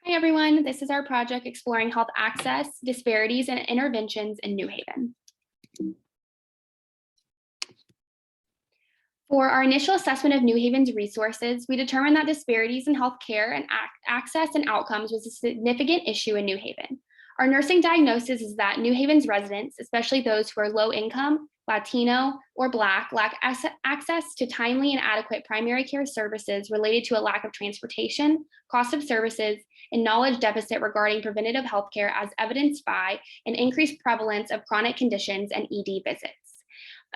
Hi, everyone. This is our project exploring health access, disparities, and interventions in New Haven. For our initial assessment of New Haven's resources, we determined that disparities in healthcare and access and outcomes was a significant issue in New Haven. Our nursing diagnosis is that New Haven's residents, especially those who are low income, Latino, or Black, lack access to timely and adequate primary care services related to a lack of transportation, cost of services, and knowledge deficit regarding preventative healthcare as evidenced by an increased prevalence of chronic conditions and ED visits.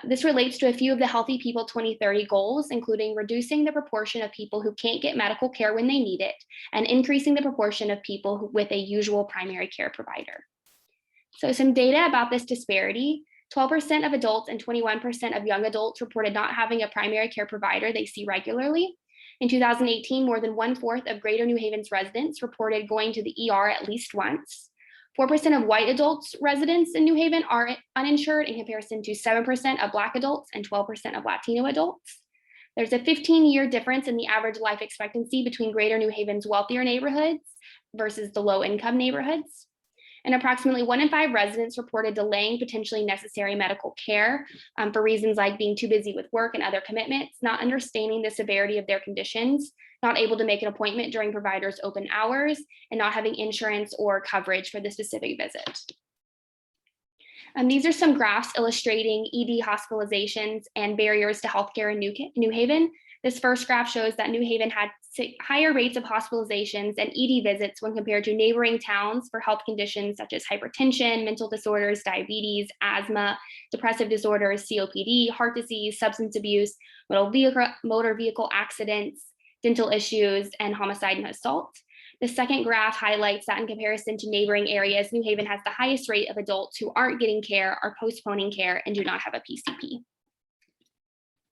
This relates to a few of the Healthy People 2030 goals, including reducing the proportion of people who can't get medical care when they need it, and increasing the proportion of people with a usual primary care provider. So some data about this disparity: 12% of adults and 21% of young adults reported not having a primary care provider they see regularly. In 2018, more than 1/4 of Greater New Haven's residents reported going to the ER at least once. 4% of white adults residents in New Haven are uninsured in comparison to 7% of Black adults and 12% of Latino adults. There's a 15-year difference in the average life expectancy between Greater New Haven's wealthier neighborhoods versus the low-income neighborhoods. And approximately 1 in 5 residents reported delaying potentially necessary medical care for reasons like being too busy with work and other commitments, not understanding the severity of their conditions, not able to make an appointment during providers' open hours, and not having insurance or coverage for the specific visit. These are some graphs illustrating ED hospitalizations and barriers to healthcare in New Haven. This first graph shows that New Haven had higher rates of hospitalizations and ED visits when compared to neighboring towns for health conditions such as hypertension, mental disorders, diabetes, asthma, depressive disorders, COPD, heart disease, substance abuse, motor vehicle accidents, dental issues, and homicide and assault. The second graph highlights that in comparison to neighboring areas, New Haven has the highest rate of adults who aren't getting care, are postponing care, and do not have a PCP.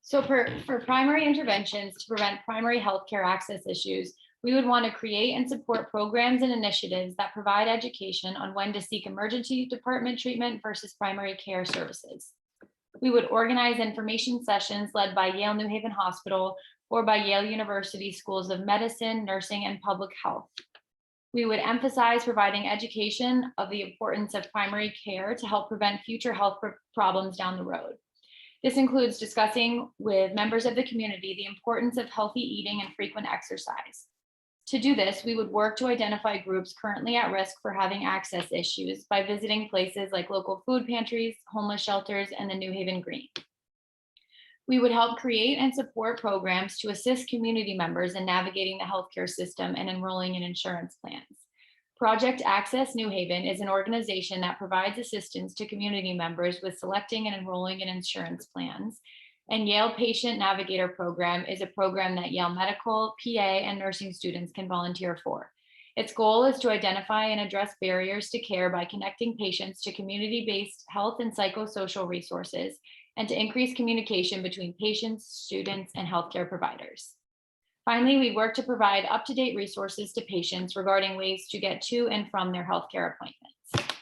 So for primary interventions to prevent primary healthcare access issues, we would want to create and support programs and initiatives that provide education on when to seek emergency department treatment versus primary care services. We would organize information sessions led by Yale New Haven Hospital or by Yale University Schools of Medicine, Nursing, and Public Health. We would emphasize providing education of the importance of primary care to help prevent future health problems down the road. This includes discussing with members of the community the importance of healthy eating and frequent exercise. To do this, we would work to identify groups currently at risk for having access issues by visiting places like local food pantries, homeless shelters, and the New Haven Green. We would help create and support programs to assist community members in navigating the healthcare system and enrolling in insurance plans. Project Access New Haven is an organization that provides assistance to community members with selecting and enrolling in insurance plans. And Yale Patient Navigator Program is a program that Yale medical, PA, and nursing students can volunteer for. Its goal is to identify and address barriers to care by connecting patients to community-based health and psychosocial resources, and to increase communication between patients, students, and healthcare providers. Finally, we work to provide up-to-date resources to patients regarding ways to get to and from their healthcare appointments.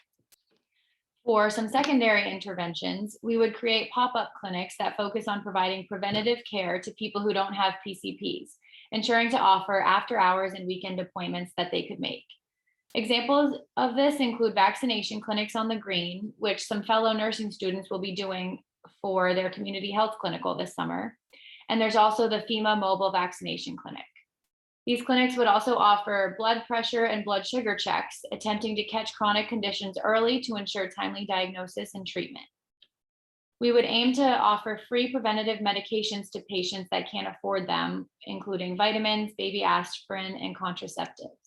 For some secondary interventions, we would create pop-up clinics that focus on providing preventative care to people who don't have PCPs, ensuring to offer after-hours and weekend appointments that they could make. Examples of this include vaccination clinics on the Green, which some fellow nursing students will be doing for their community health clinical this summer. And there's also the FEMA mobile vaccination clinic. These clinics would also offer blood pressure and blood sugar checks, attempting to catch chronic conditions early to ensure timely diagnosis and treatment. We would aim to offer free preventative medications to patients that can't afford them, including vitamins, baby aspirin, and contraceptives.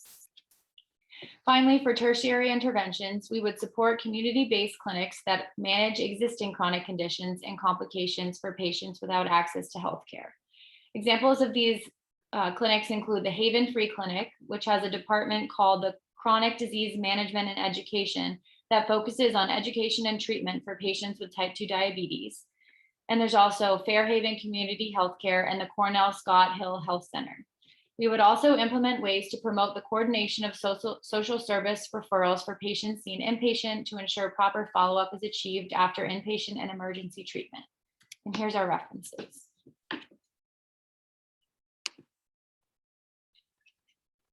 Finally, for tertiary interventions, we would support community-based clinics that manage existing chronic conditions and complications for patients without access to healthcare. Examples of these clinics include the Haven Free Clinic, which has a department called the Chronic Disease Management and Education that focuses on education and treatment for patients with type 2 diabetes. And there's also Fairhaven Community Healthcare and the Cornell Scott Hill Health Center. We would also implement ways to promote the coordination of social service referrals for patients seen inpatient to ensure proper follow-up is achieved after inpatient and emergency treatment. And here's our references.